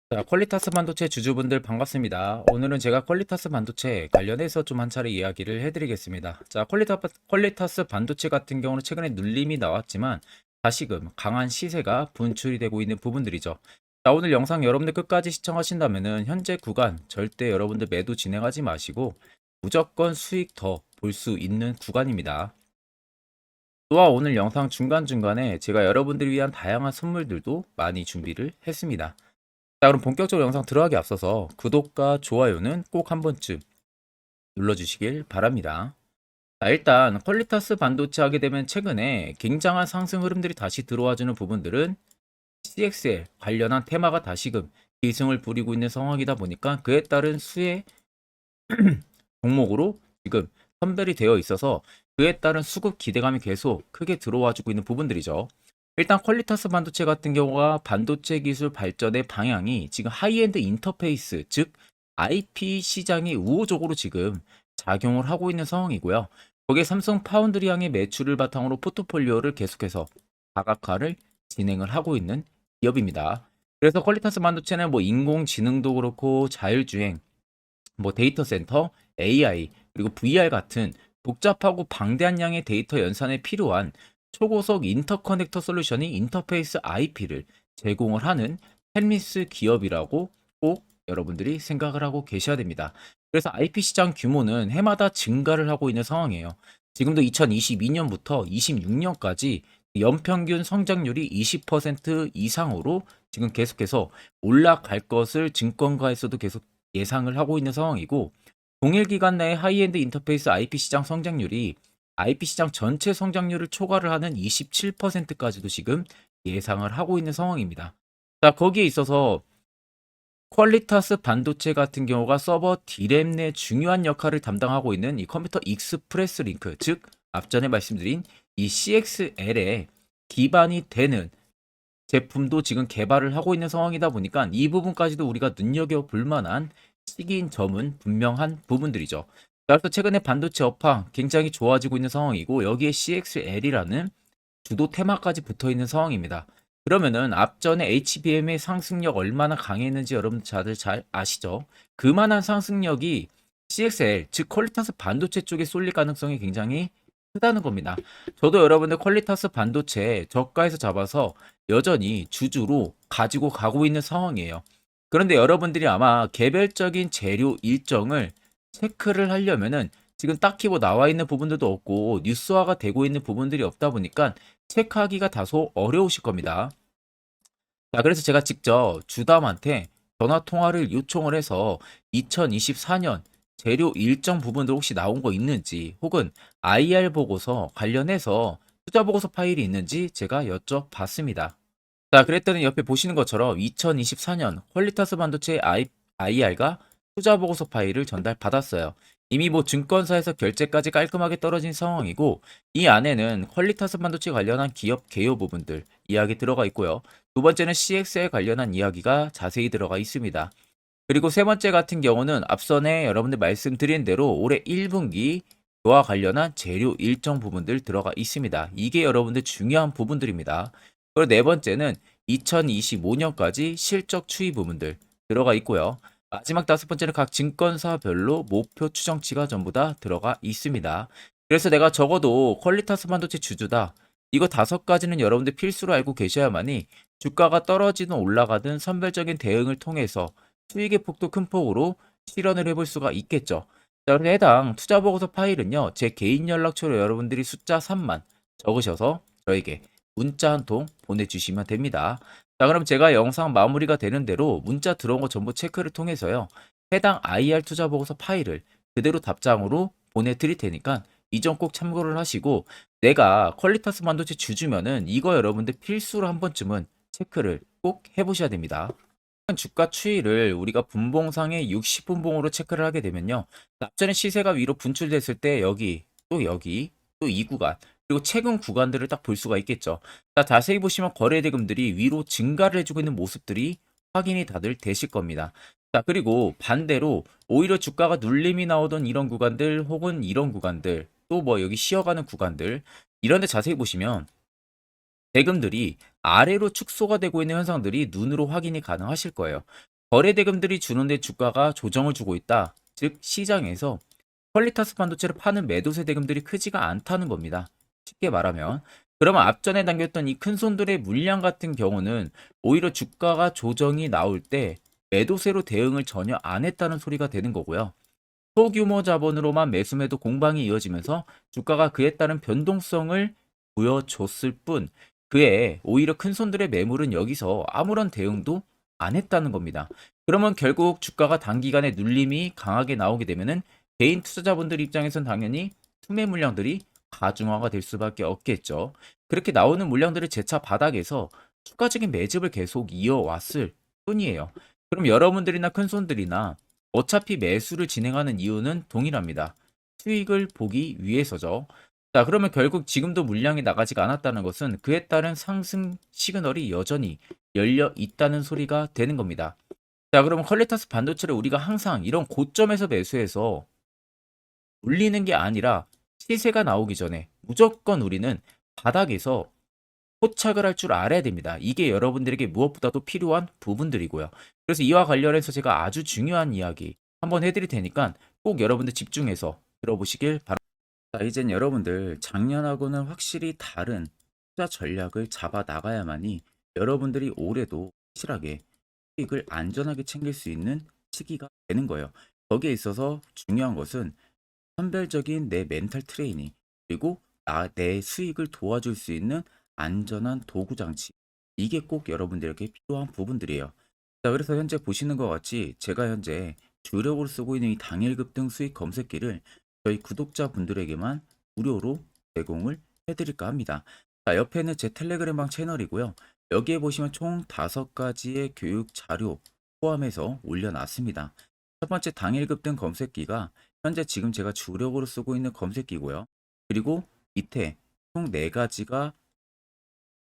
자, 퀄리타스 반도체 주주분들 반갑습니다. 오늘은 제가 퀄리타스 반도체 관련해서 좀 한 차례 이야기를 해드리겠습니다. 자, 퀄리타스 반도체 같은 경우는 최근에 눌림이 나왔지만 다시금 강한 시세가 분출이 되고 있는 부분들이죠. 자, 오늘 영상 여러분들 끝까지 시청하신다면은 현재 구간 절대 여러분들 매도 진행하지 마시고 무조건 수익 더 볼 수 있는 구간입니다. 또한 오늘 영상 중간중간에 제가 여러분들을 위한 다양한 선물들도 많이 준비를 했습니다. 자, 그럼 본격적으로 영상 들어가기 앞서서 구독과 좋아요는 꼭 한 번쯤 눌러주시길 바랍니다. 자, 일단 퀄리타스 반도체 하게 되면 최근에 굉장한 상승 흐름들이 다시 들어와주는 부분들은 CXL 관련한 테마가 다시금 기승을 부리고 있는 상황이다 보니까 그에 따른 수혜 종목으로 지금 선별이 되어 있어서 그에 따른 수급 기대감이 계속 크게 들어와주고 있는 부분들이죠. 일단 퀄리타스 반도체 같은 경우가 반도체 기술 발전의 방향이 지금 하이엔드 인터페이스, 즉 IP 시장이 우호적으로 지금 작용을 하고 있는 상황이고요. 거기에 삼성 파운드리향의 매출을 바탕으로 포트폴리오를 계속해서 다각화를 진행을 하고 있는 기업입니다. 그래서 퀄리타스 반도체는 뭐 인공지능도 그렇고 자율주행, 뭐 데이터 센터, AI, 그리고 VR 같은 복잡하고 방대한 양의 데이터 연산에 필요한 초고속 인터커넥터 솔루션이 인터페이스 IP를 제공을 하는 헬미스 기업이라고 꼭 여러분들이 생각을 하고 계셔야 됩니다. 그래서 IP 시장 규모는 해마다 증가를 하고 있는 상황이에요. 지금도 2022년부터 26년까지 연평균 성장률이 20% 이상으로 지금 계속해서 올라갈 것을 증권가에서도 계속 예상을 하고 있는 상황이고, 동일 기간 내에 하이엔드 인터페이스 IP 시장 성장률이 IP 시장 전체 성장률을 초과를 하는 27%까지도 지금 예상을 하고 있는 상황입니다. 자, 거기에 있어서 퀄리타스 반도체 같은 경우가 서버 D램 내 중요한 역할을 담당하고 있는 이 컴퓨터 익스프레스 링크, 즉 앞전에 말씀드린 이 CXL에 기반이 되는 제품도 지금 개발을 하고 있는 상황이다 보니까 이 부분까지도 우리가 눈여겨볼 만한 시기인 점은 분명한 부분들이죠. 그래서 최근에 반도체 업황 굉장히 좋아지고 있는 상황이고, 여기에 CXL이라는 주도 테마까지 붙어 있는 상황입니다. 그러면은 앞전에 HBM의 상승력 얼마나 강했는지 여러분 다들 잘 아시죠? 그만한 상승력이 CXL, 즉 퀄리타스 반도체 쪽에 쏠릴 가능성이 굉장히 크다는 겁니다. 저도 여러분들 퀄리타스 반도체 저가에서 잡아서 여전히 주주로 가지고 가고 있는 상황이에요. 그런데 여러분들이 아마 개별적인 재료 일정을 체크를 하려면은 지금 딱히 뭐 나와 있는 부분들도 없고 뉴스화가 되고 있는 부분들이 없다 보니까 체크하기가 다소 어려우실 겁니다. 자, 그래서 제가 직접 주담한테 전화 통화를 요청을 해서 2024년 재료 일정 부분들 혹시 나온 거 있는지, 혹은 IR 보고서 관련해서 투자 보고서 파일이 있는지 제가 여쭤봤습니다. 자, 그랬더니 옆에 보시는 것처럼 2024년 퀄리타스 반도체 IR과 투자 보고서 파일을 전달받았어요. 이미 뭐 증권사에서 결제까지 깔끔하게 떨어진 상황이고, 이 안에는 퀄리타스 반도체 관련한 기업 개요 부분들 이야기 들어가 있고요. 두 번째는 CX에 관련한 이야기가 자세히 들어가 있습니다. 그리고 세 번째 같은 경우는 앞선에 여러분들 말씀드린 대로 올해 1분기 와 관련한 재료 일정 부분들 들어가 있습니다. 이게 여러분들 중요한 부분들입니다. 그리고 네 번째는 2025년까지 실적 추이 부분들 들어가 있고요. 마지막 다섯 번째는 각 증권사별로 목표 추정치가 전부 다 들어가 있습니다. 그래서 내가 적어도 퀄리타스 반도체 주주다, 이거 다섯 가지는 여러분들 필수로 알고 계셔야만이 주가가 떨어지든 올라가든 선별적인 대응을 통해서 수익의 폭도 큰 폭으로 실현을 해볼 수가 있겠죠. 자, 그래서 해당 투자 보고서 파일은요, 제 개인 연락처로 여러분들이 숫자 3만 적으셔서 저에게 문자 한 통 보내주시면 됩니다. 자, 그럼 제가 영상 마무리가 되는 대로 문자 들어온 거 전부 체크를 통해서요, 해당 IR 투자 보고서 파일을 그대로 답장으로 보내드릴 테니까 이 점 꼭 참고를 하시고, 내가 퀄리타스 반도체 주주면은 이거 여러분들 필수로 한 번쯤은 체크를 꼭 해보셔야 됩니다. 주가 추이를 우리가 분봉상의 60분봉으로 체크를 하게 되면요, 앞전에 시세가 위로 분출됐을 때 여기 또 이 구간, 그리고 최근 구간들을 딱 볼 수가 있겠죠. 자, 자세히 보시면 거래 대금들이 위로 증가를 해주고 있는 모습들이 확인이 다들 되실 겁니다. 자, 그리고 반대로 오히려 주가가 눌림이 나오던 이런 구간들, 혹은 이런 구간들, 또 뭐 여기 쉬어가는 구간들, 이런 데 자세히 보시면 대금들이 아래로 축소가 되고 있는 현상들이 눈으로 확인이 가능하실 거예요. 거래 대금들이 주는데 주가가 조정을 주고 있다. 즉 시장에서 퀄리타스 반도체를 파는 매도세 대금들이 크지가 않다는 겁니다. 쉽게 말하면 그러면 앞전에 당겼던 이 큰 손들의 물량 같은 경우는 오히려 주가가 조정이 나올 때 매도세로 대응을 전혀 안 했다는 소리가 되는 거고요. 소규모 자본으로만 매수매도 공방이 이어지면서 주가가 그에 따른 변동성을 보여줬을 뿐 그에 오히려 큰 손들의 매물은 여기서 아무런 대응도 안 했다는 겁니다. 그러면 결국 주가가 단기간에 눌림이 강하게 나오게 되면은 개인 투자자분들 입장에선 당연히 투매 물량들이 가중화가 될 수밖에 없겠죠. 그렇게 나오는 물량들을 재차 바닥에서 추가적인 매집을 계속 이어왔을 뿐이에요. 그럼 여러분들이나 큰 손들이나 어차피 매수를 진행하는 이유는 동일합니다. 수익을 보기 위해서죠. 자, 그러면 결국 지금도 물량이 나가지가 않았다는 것은 그에 따른 상승 시그널이 여전히 열려 있다는 소리가 되는 겁니다. 자, 그러면 퀄리타스 반도체를 우리가 항상 이런 고점에서 매수해서 울리는 게 아니라 시세가 나오기 전에 무조건 우리는 바닥에서 포착을 할 줄 알아야 됩니다. 이게 여러분들에게 무엇보다도 필요한 부분들이고요. 그래서 이와 관련해서 제가 아주 중요한 이야기 한번 해드릴 테니까 꼭 여러분들 집중해서 들어보시길 바랍니다. 자, 이젠 여러분들 작년하고는 확실히 다른 투자 전략을 잡아 나가야만이 여러분들이 올해도 확실하게 수익을 안전하게 챙길 수 있는 시기가 되는 거예요. 거기에 있어서 중요한 것은 선별적인 내 멘탈 트레이닝, 그리고 내 수익을 도와줄 수 있는 안전한 도구 장치. 이게 꼭 여러분들에게 필요한 부분들이에요. 자, 그래서 현재 보시는 것 같이 제가 현재 주력으로 쓰고 있는 이 당일 급등 수익 검색기를 저희 구독자분들에게만 무료로 제공을 해드릴까 합니다. 자, 옆에는 제 텔레그램방 채널이고요. 여기에 보시면 총 5가지의 교육 자료 포함해서 올려놨습니다. 첫 번째 당일 급등 검색기가 현재 지금 제가 주력으로 쓰고 있는 검색기고요. 그리고 밑에 총 4가지가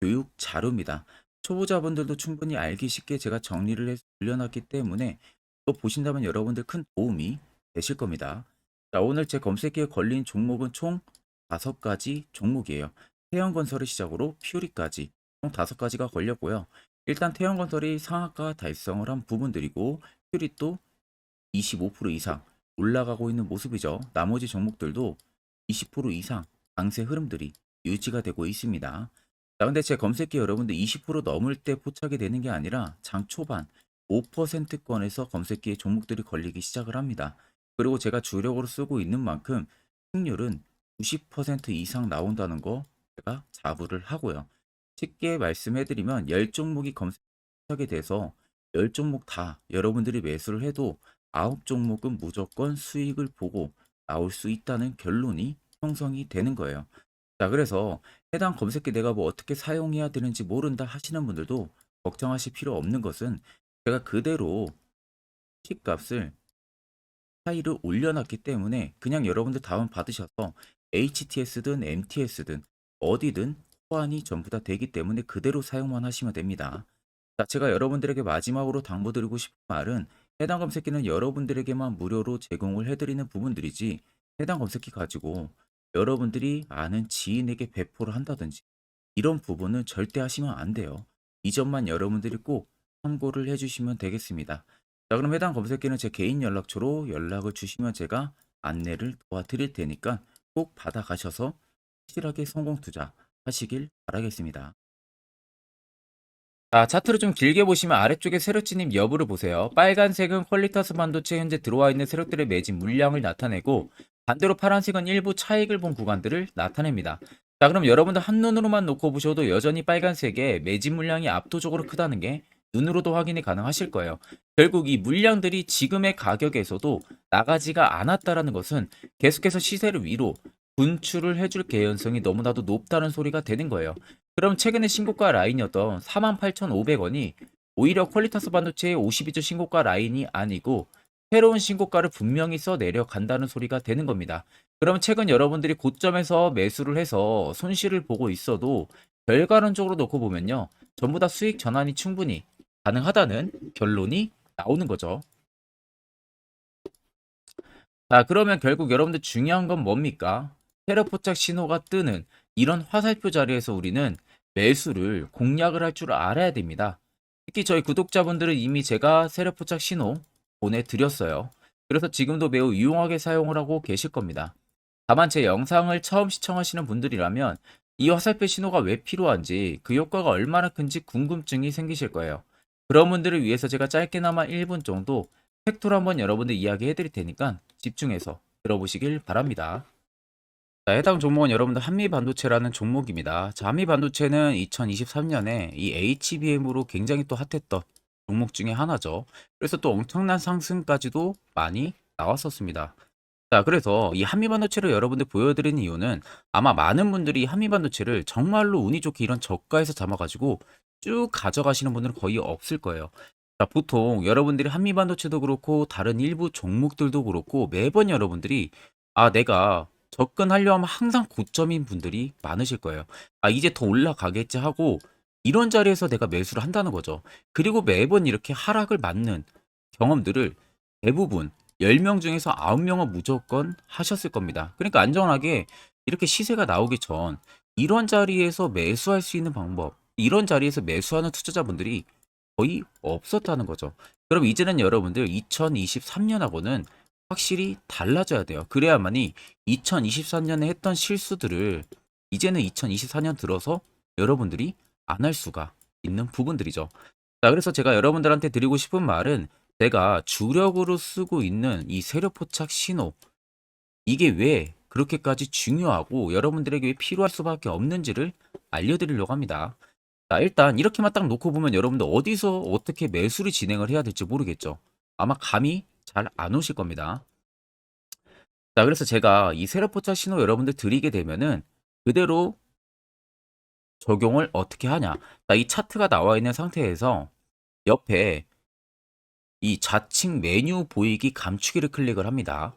교육 자료입니다. 초보자분들도 충분히 알기 쉽게 제가 정리를 해서 올려놨기 때문에 또 보신다면 여러분들 큰 도움이 되실 겁니다. 자, 오늘 제 검색기에 걸린 종목은 총 5가지 종목이에요. 태형건설을 시작으로 퓨리까지 총 5가지가 걸렸고요. 일단 태형건설이 상한가 달성을 한 부분들이고 퓨리 또 25% 이상 올라가고 있는 모습이죠. 나머지 종목들도 20% 이상 강세 흐름들이 유지가 되고 있습니다. 자, 근데 제 검색기 여러분들 20% 넘을 때 포착이 되는 게 아니라 장 초반 5%권에서 검색기에 종목들이 걸리기 시작을 합니다. 그리고 제가 주력으로 쓰고 있는 만큼 승률은 90% 이상 나온다는 거 제가 자부를 하고요. 쉽게 말씀해드리면 10종목이 검색하게 돼서 10종목 다 여러분들이 매수를 해도 9종목은 무조건 수익을 보고 나올 수 있다는 결론이 형성이 되는 거예요. 자, 그래서 해당 검색기 내가 뭐 어떻게 사용해야 되는지 모른다 하시는 분들도 걱정하실 필요 없는 것은 제가 그대로 값을 차이를 올려놨기 때문에 그냥 여러분들 다운 받으셔서 HTS든 MTS든 어디든 호환이 전부 다 되기 때문에 그대로 사용만 하시면 됩니다. 자, 제가 여러분들에게 마지막으로 당부드리고 싶은 말은 해당 검색기는 여러분들에게만 무료로 제공을 해드리는 부분들이지 해당 검색기 가지고 여러분들이 아는 지인에게 배포를 한다든지 이런 부분은 절대 하시면 안 돼요. 이 점만 여러분들이 꼭 참고를 해주시면 되겠습니다. 자, 그럼 해당 검색기는 제 개인 연락처로 연락을 주시면 제가 안내를 도와드릴 테니까 꼭 받아가셔서 확실하게 성공 투자 하시길 바라겠습니다. 자, 차트를 좀 길게 보시면 아래쪽에 세력 진입 여부를 보세요. 빨간색은 퀄리타스 반도체 현재 들어와 있는 세력들의 매집 물량을 나타내고 반대로 파란색은 일부 차익을 본 구간들을 나타냅니다. 자, 그럼 여러분들 한눈으로만 놓고 보셔도 여전히 빨간색의 매집 물량이 압도적으로 크다는 게 눈으로도 확인이 가능하실 거예요. 결국 이 물량들이 지금의 가격에서도 나가지가 않았다라는 것은 계속해서 시세를 위로 분출을 해줄 개연성이 너무나도 높다는 소리가 되는 거예요. 그럼 최근에 신고가 라인이었던 48,500원이 오히려 퀄리타스 반도체의 52주 신고가 라인이 아니고 새로운 신고가를 분명히 써 내려간다는 소리가 되는 겁니다. 그럼 최근 여러분들이 고점에서 매수를 해서 손실을 보고 있어도 결과론적으로 놓고 보면요. 전부 다 수익 전환이 충분히 가능하다는 결론이 나오는 거죠. 자, 그러면 결국 여러분들 중요한 건 뭡니까? 테러 포착 신호가 뜨는 이런 화살표 자리에서 우리는 매수를 공략을 할 줄 알아야 됩니다. 특히 저희 구독자분들은 이미 제가 세력 포착 신호 보내드렸어요. 그래서 지금도 매우 유용하게 사용을 하고 계실 겁니다. 다만 제 영상을 처음 시청하시는 분들이라면 이 화살표 신호가 왜 필요한지 그 효과가 얼마나 큰지 궁금증이 생기실 거예요. 그런 분들을 위해서 제가 짧게나마 1분 정도 팩토를 한번 여러분들 이야기해 드릴 테니까 집중해서 들어보시길 바랍니다. 자, 해당 종목은 여러분들 한미반도체라는 종목입니다. 자, 한미반도체는 2023년에 이 HBM으로 굉장히 또 핫했던 종목 중에 하나죠. 그래서 또 엄청난 상승까지도 많이 나왔었습니다. 자, 그래서 이 한미반도체를 여러분들 보여드리는 이유는 아마 많은 분들이 한미반도체를 정말로 운이 좋게 이런 저가에서 잡아가지고 쭉 가져가시는 분들은 거의 없을 거예요. 자, 보통 여러분들이 한미반도체도 그렇고 다른 일부 종목들도 그렇고 매번 여러분들이 내가 접근하려 하면 항상 고점인 분들이 많으실 거예요. 이제 더 올라가겠지 하고 이런 자리에서 내가 매수를 한다는 거죠. 그리고 매번 이렇게 하락을 맞는 경험들을 대부분 10명 중에서 9명은 무조건 하셨을 겁니다. 그러니까 안전하게 이렇게 시세가 나오기 전 이런 자리에서 매수할 수 있는 방법, 이런 자리에서 매수하는 투자자분들이 거의 없었다는 거죠. 그럼 이제는 여러분들 2023년하고는 확실히 달라져야 돼요. 그래야만이 2023년에 했던 실수들을 이제는 2024년 들어서 여러분들이 안 할 수가 있는 부분들이죠. 자, 그래서 제가 여러분들한테 드리고 싶은 말은 내가 주력으로 쓰고 있는 이 세력 포착 신호, 이게 왜 그렇게까지 중요하고 여러분들에게 왜 필요할 수밖에 없는지를 알려드리려고 합니다. 자, 일단 이렇게만 딱 놓고 보면 여러분들 어디서 어떻게 매수를 진행을 해야 될지 모르겠죠. 아마 감이 잘 안 오실 겁니다. 자, 그래서 제가 이 세력 포착 신호 여러분들 드리게 되면은 그대로 적용을 어떻게 하냐. 자, 이 차트가 나와 있는 상태에서 옆에 이 좌측 메뉴 보이기 감추기를 클릭을 합니다.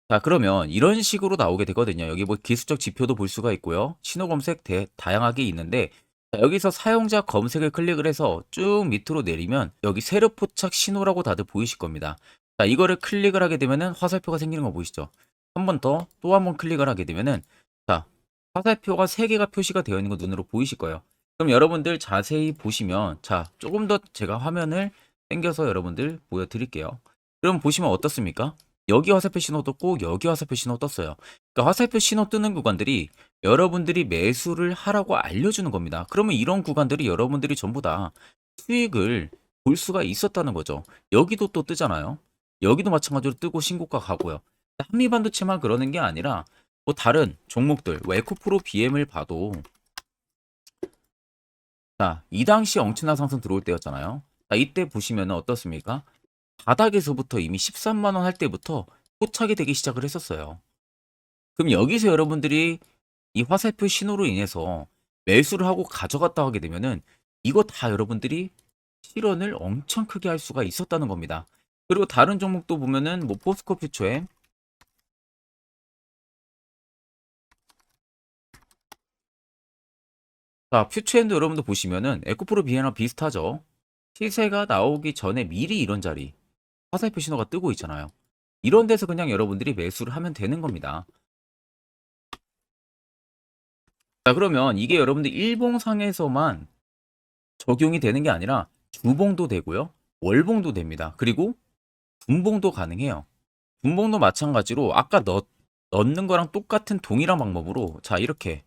자, 그러면 이런 식으로 나오게 되거든요. 여기 뭐 기술적 지표도 볼 수가 있고요. 신호 검색 다양하게 있는데 자, 여기서 사용자 검색을 클릭을 해서 쭉 밑으로 내리면 여기 세력 포착 신호라고 다들 보이실 겁니다. 자, 이거를 클릭을 하게 되면은 화살표가 생기는 거 보이시죠? 한 번 더 또 한 번 클릭을 하게 되면은 자, 화살표가 3개가 표시가 되어 있는 거 눈으로 보이실 거예요. 그럼 여러분들 자세히 보시면 자, 조금 더 제가 화면을 당겨서 여러분들 보여드릴게요. 그럼 보시면 어떻습니까? 여기 화살표 신호 떴고 여기 화살표 신호 떴어요. 그러니까 화살표 신호 뜨는 구간들이 여러분들이 매수를 하라고 알려주는 겁니다. 그러면 이런 구간들이 여러분들이 전부 다 수익을 볼 수가 있었다는 거죠. 여기도 또 뜨잖아요. 여기도 마찬가지로 뜨고 신고가 가고요. 한미반도체만 그러는 게 아니라 뭐 다른 종목들, 뭐 에코프로 BM을 봐도 자, 이 당시 엄청난 상승 들어올 때였잖아요. 자, 이때 보시면 어떻습니까? 바닥에서부터 이미 13만 원 할 때부터 포착이 되기 시작을 했었어요. 그럼 여기서 여러분들이 이 화살표 신호로 인해서 매수를 하고 가져갔다 하게 되면은 이거 다 여러분들이 실현을 엄청 크게 할 수가 있었다는 겁니다. 그리고 다른 종목도 보면은 뭐 포스코 퓨처엠, 자, 퓨처엠도 여러분들 보시면은 에코프로 비에나 비슷하죠. 시세가 나오기 전에 미리 이런 자리 화살표 신호가 뜨고 있잖아요. 이런 데서 그냥 여러분들이 매수를 하면 되는 겁니다. 자, 그러면 이게 여러분들 일봉상에서만 적용이 되는 게 아니라 주봉도 되고요. 월봉도 됩니다. 그리고 분봉도 가능해요. 분봉도 마찬가지로 아까 넣는 거랑 똑같은 동일한 방법으로 자, 이렇게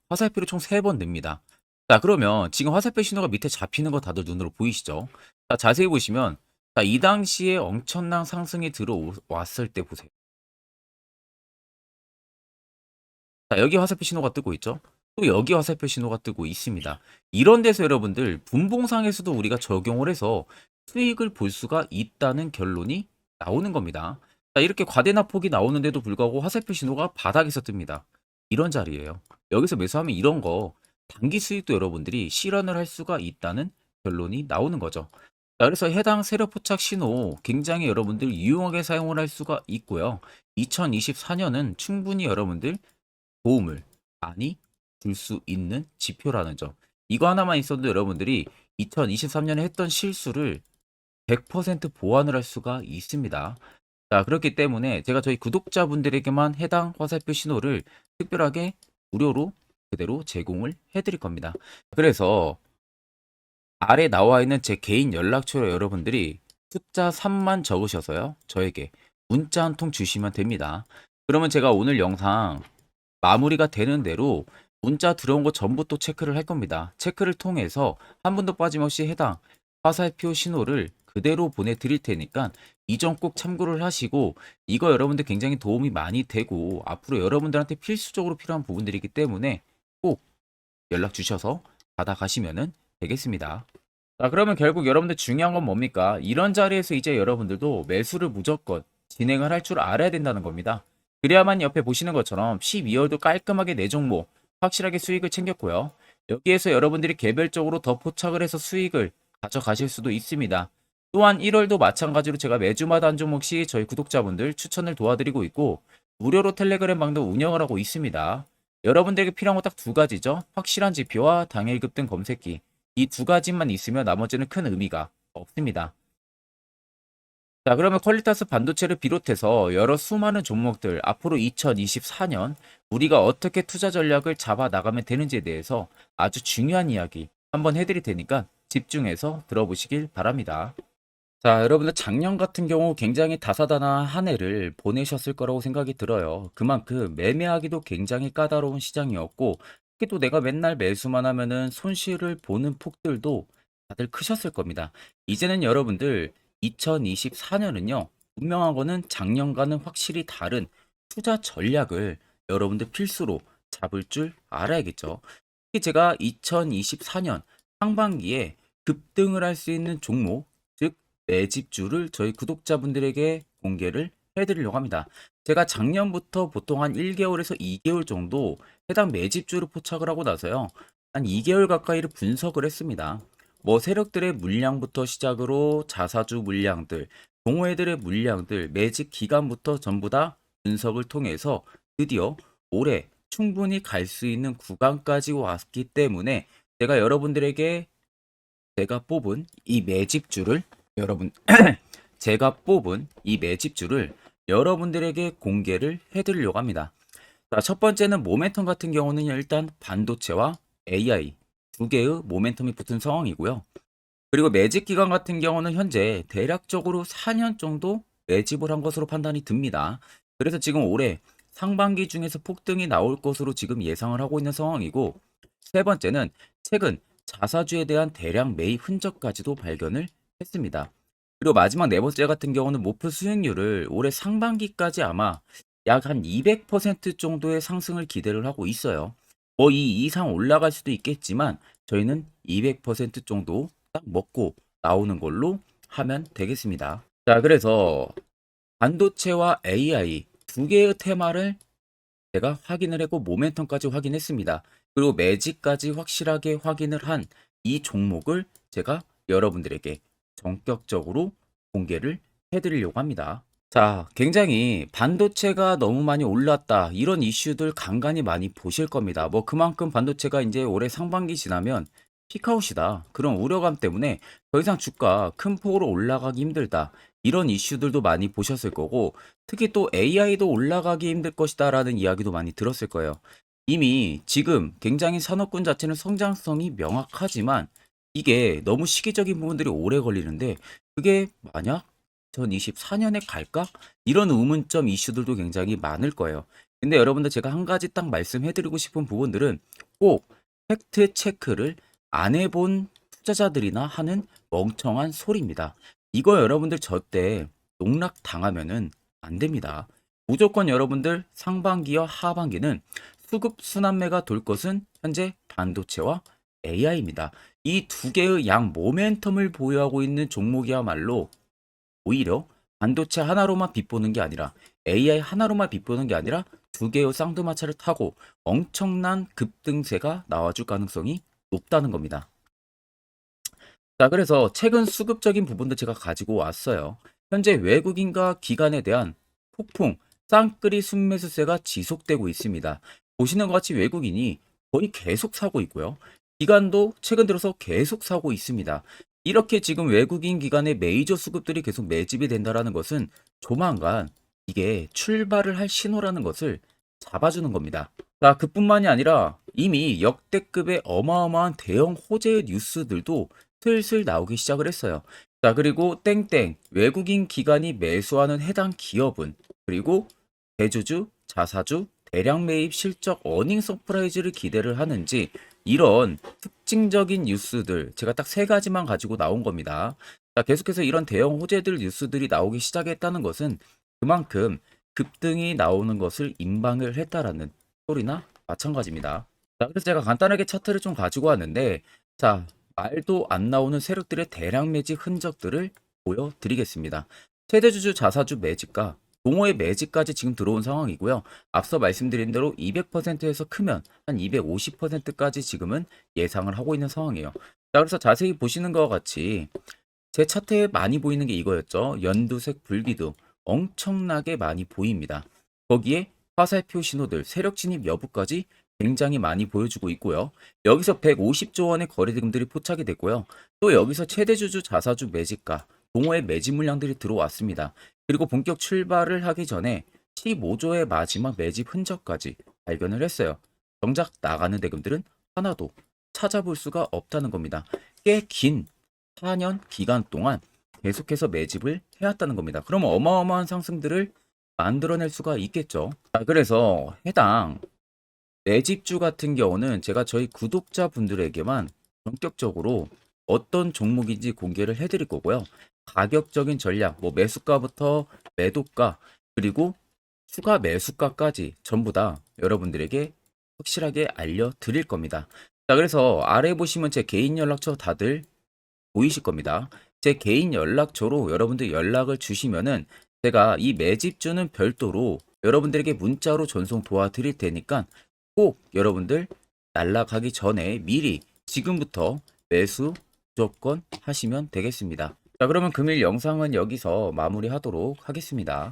화살표를 총 3번 냅니다. 자, 그러면 지금 화살표 신호가 밑에 잡히는 거 다들 눈으로 보이시죠? 자, 자세히 보시면 자, 이 당시에 엄청난 상승이 들어왔을 때 보세요. 자, 여기 화살표 신호가 뜨고 있죠? 또 여기 화살표 신호가 뜨고 있습니다. 이런 데서 여러분들 분봉상에서도 우리가 적용을 해서 수익을 볼 수가 있다는 결론이 나오는 겁니다. 자, 이렇게 과대납폭이 나오는데도 불구하고 화살표 신호가 바닥에서 뜹니다. 이런 자리예요. 여기서 매수하면 이런 거 단기 수익도 여러분들이 실현을 할 수가 있다는 결론이 나오는 거죠. 자, 그래서 해당 세력 포착 신호 굉장히 여러분들 유용하게 사용을 할 수가 있고요. 2024년은 충분히 여러분들 도움을 많이 줄 수 있는 지표라는 점. 이거 하나만 있어도 여러분들이 2023년에 했던 실수를 100% 보완을 할 수가 있습니다. 자, 그렇기 때문에 제가 저희 구독자분들에게만 해당 화살표 신호를 특별하게 무료로 그대로 제공을 해드릴 겁니다. 그래서 아래 나와 있는 제 개인 연락처로 여러분들이 숫자 3만 적으셔서요. 저에게 문자 한 통 주시면 됩니다. 그러면 제가 오늘 영상 마무리가 되는 대로 문자 들어온 거 전부 또 체크를 할 겁니다. 체크를 통해서 한 번도 빠짐없이 해당 화살표 신호를 그대로 보내드릴 테니까 이 점 꼭 참고를 하시고, 이거 여러분들 굉장히 도움이 많이 되고 앞으로 여러분들한테 필수적으로 필요한 부분들이기 때문에 꼭 연락 주셔서 받아가시면 되겠습니다. 자, 그러면 결국 여러분들 중요한 건 뭡니까? 이런 자리에서 이제 여러분들도 매수를 무조건 진행을 할 줄 알아야 된다는 겁니다. 그래야만 옆에 보시는 것처럼 12월도 깔끔하게 내 종목 확실하게 수익을 챙겼고요. 여기에서 여러분들이 개별적으로 더 포착을 해서 수익을 가져가실 수도 있습니다. 또한 1월도 마찬가지로 제가 매주마다 한 종목씩 저희 구독자분들 추천을 도와드리고 있고, 무료로 텔레그램 방도 운영을 하고 있습니다. 여러분들에게 필요한 건 딱 두 가지죠. 확실한 지표와 당일 급등 검색기. 이 두 가지만 있으면 나머지는 큰 의미가 없습니다. 자, 그러면 퀄리타스 반도체를 비롯해서 여러 수많은 종목들, 앞으로 2024년 우리가 어떻게 투자 전략을 잡아 나가면 되는지에 대해서 아주 중요한 이야기 한번 해드릴 테니까 집중해서 들어보시길 바랍니다. 자, 여러분들 작년 같은 경우 굉장히 다사다난한 한 해를 보내셨을 거라고 생각이 들어요. 그만큼 매매하기도 굉장히 까다로운 시장이었고, 특히 또 내가 맨날 매수만 하면은 손실을 보는 폭들도 다들 크셨을 겁니다. 이제는 여러분들 2024년은요, 분명한 거는 작년과는 확실히 다른 투자 전략을 여러분들 필수로 잡을 줄 알아야겠죠. 특히 제가 2024년 상반기에 급등을 할 수 있는 종목, 즉 매집주를 저희 구독자분들에게 공개를 해드리려고 합니다. 제가 작년부터 보통 한 1개월에서 2개월 정도 해당 매집주를 포착을 하고 나서요, 한 2개월 가까이를 분석을 했습니다. 뭐 세력들의 물량부터 시작으로 자사주 물량들, 동호회들의 물량들, 매집 기간부터 전부 다 분석을 통해서 드디어 올해 충분히 갈 수 있는 구간까지 왔기 때문에 제가 여러분들에게 제가 뽑은 이 매집주를 여러분 제가 뽑은 이 매집주를 여러분들에게 공개를 해드리려고 합니다. 자, 첫 번째는 모멘텀 같은 경우는 일단 반도체와 AI 두 개의 모멘텀이 붙은 상황이고요. 그리고 매집 기간 같은 경우는 현재 대략적으로 4년 정도 매집을 한 것으로 판단이 듭니다. 그래서 지금 올해 상반기 중에서 폭등이 나올 것으로 지금 예상을 하고 있는 상황이고, 세 번째는 최근 자사주에 대한 대량 매입 흔적까지도 발견을 했습니다. 그리고 마지막 네 번째 같은 경우는 목표 수익률을 올해 상반기까지 아마 약 한 200% 정도의 상승을 기대를 하고 있어요. 뭐 이 이상 올라갈 수도 있겠지만 저희는 200% 정도 딱 먹고 나오는 걸로 하면 되겠습니다. 자, 그래서 반도체와 AI 두 개의 테마를 제가 확인을 했고 모멘텀까지 확인했습니다. 그리고 매직까지 확실하게 확인을 한 이 종목을 제가 여러분들에게 전격적으로 공개를 해드리려고 합니다. 자, 굉장히 반도체가 너무 많이 올랐다, 이런 이슈들 간간히 많이 보실 겁니다. 뭐 그만큼 반도체가 이제 올해 상반기 지나면 피크아웃이다, 그런 우려감 때문에 더 이상 주가 큰 폭으로 올라가기 힘들다, 이런 이슈들도 많이 보셨을 거고, 특히 또 AI도 올라가기 힘들 것이다 라는 이야기도 많이 들었을 거예요. 이미 지금 굉장히 산업군 자체는 성장성이 명확하지만 이게 너무 시기적인 부분들이 오래 걸리는데, 그게 만약 2024년에 갈까? 이런 의문점 이슈들도 굉장히 많을 거예요. 근데 여러분들 제가 한 가지 딱 말씀해드리고 싶은 부분들은 꼭 팩트 체크를 안 해본 투자자들이나 하는 멍청한 소리입니다. 이거 여러분들 절대 농락 당하면은 안 됩니다. 무조건 여러분들 상반기와 하반기는 수급 순환매가 돌 것은 현재 반도체와 AI입니다. 이 두 개의 양 모멘텀을 보유하고 있는 종목이야말로 오히려 반도체 하나로만 빗보는 게 아니라 AI 하나로만 빗보는 게 아니라 두 개의 쌍두마차를 타고 엄청난 급등세가 나와줄 가능성이 높다는 겁니다. 자, 그래서 최근 수급적인 부분도 제가 가지고 왔어요. 현재 외국인과 기관에 대한 폭풍 쌍끌이 순매수세가 지속되고 있습니다. 보시는 것 같이 외국인이 거의 계속 사고 있고요. 기관도 최근 들어서 계속 사고 있습니다. 이렇게 지금 외국인 기관의 메이저 수급들이 계속 매집이 된다라는 것은 조만간 이게 출발을 할 신호라는 것을 잡아주는 겁니다. 자, 그뿐만이 아니라 이미 역대급의 어마어마한 대형 호재의 뉴스들도 슬슬 나오기 시작을 했어요. 자, 그리고 땡땡 외국인 기관이 매수하는 해당 기업은 그리고 대주주, 자사주, 대량 매입 실적 어닝 서프라이즈를 기대를 하는지 이런 특징적인 뉴스들 제가 딱 세 가지만 가지고 나온 겁니다. 자, 계속해서 이런 대형 호재들 뉴스들이 나오기 시작했다는 것은 그만큼 급등이 나오는 것을 임방을 했다라는 소리나 마찬가지입니다. 자, 그래서 제가 간단하게 차트를 좀 가지고 왔는데, 자, 말도 안 나오는 세력들의 대량 매집 흔적들을 보여드리겠습니다. 최대주주 자사주 매집과 동호회 매집까지 지금 들어온 상황이고요. 앞서 말씀드린 대로 200%에서 크면 한 250%까지 지금은 예상을 하고 있는 상황이에요. 자, 그래서 자세히 보시는 것과 같이 제 차트에 많이 보이는 게 이거였죠. 연두색 불기둥 엄청나게 많이 보입니다. 거기에 화살표 신호들, 세력 진입 여부까지 굉장히 많이 보여주고 있고요. 여기서 150조 원의 거래대금들이 포착이 됐고요. 또 여기서 최대주주 자사주 매집가, 동호회 매집 물량들이 들어왔습니다. 그리고 본격 출발을 하기 전에 15조의 마지막 매집 흔적까지 발견을 했어요. 정작 나가는 대금들은 하나도 찾아볼 수가 없다는 겁니다. 꽤 긴 4년 기간 동안 계속해서 매집을 해왔다는 겁니다. 그럼 어마어마한 상승들을 만들어낼 수가 있겠죠. 자, 그래서 해당 매집주 같은 경우는 제가 저희 구독자분들에게만 본격적으로 어떤 종목인지 공개를 해드릴 거고요. 가격적인 전략, 뭐 매수가부터 매도가, 그리고 추가 매수가까지 전부 다 여러분들에게 확실하게 알려드릴 겁니다. 자, 그래서 아래 보시면 제 개인 연락처 다들 보이실 겁니다. 제 개인 연락처로 여러분들 연락을 주시면은 제가 이 매집주는 별도로 여러분들에게 문자로 전송 도와드릴 테니까 꼭 여러분들 날라가기 전에 미리 지금부터 매수 무조건 하시면 되겠습니다. 자, 그러면 금일 영상은 여기서 마무리하도록 하겠습니다.